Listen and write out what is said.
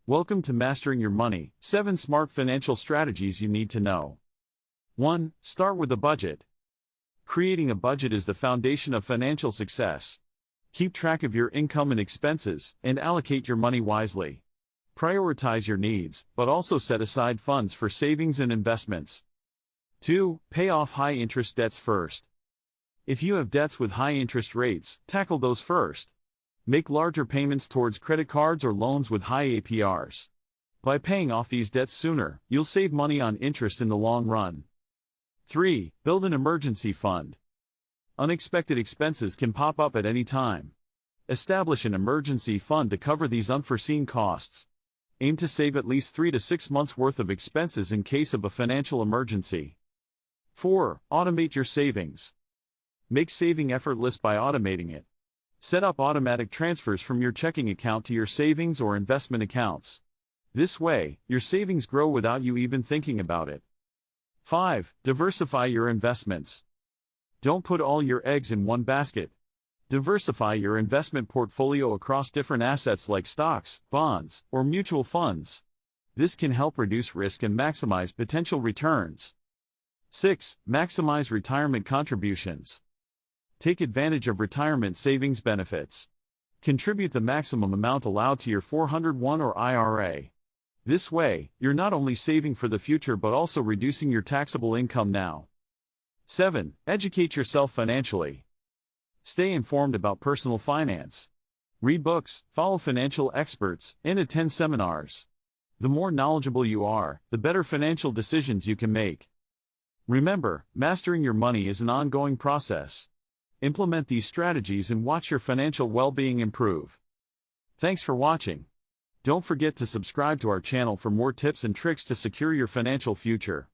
Welcome to Mastering Your Money, 7 Smart Financial Strategies You Need to Know. 1. Start with a budget. Creating a budget is the foundation of financial success. Keep track of your income and expenses, and allocate your money wisely. Prioritize your needs, but also set aside funds for savings and investments. 2. Pay off high-interest debts first. If you have debts with high interest rates, tackle those first. Make larger payments towards credit cards or loans with high APRs. By paying off these debts sooner, you'll save money on interest in the long run. 3. Build an emergency fund. Unexpected expenses can pop up at any time. Establish an emergency fund to cover these unforeseen costs. Aim to save at least 3 to 6 months' worth of expenses in case of a financial emergency. 4. Automate your savings. Make saving effortless by automating it. Set up automatic transfers from your checking account to your savings or investment accounts. This way, your savings grow without you even thinking about it. 5. Diversify your investments. Don't put all your eggs in one basket. Diversify your investment portfolio across different assets like stocks, bonds, or mutual funds. This can help reduce risk and maximize potential returns. 6. Maximize retirement contributions. Take advantage of retirement savings benefits. Contribute the maximum amount allowed to your 401 or IRA. This way, you're not only saving for the future but also reducing your taxable income now. 7. Educate yourself financially. Stay informed about personal finance. Read books, follow financial experts, and attend seminars. The more knowledgeable you are, the better financial decisions you can make. Remember, mastering your money is an ongoing process. Implement these strategies and watch your financial well-being improve. Thanks for watching. Don't forget to subscribe to our channel for more tips and tricks to secure your financial future.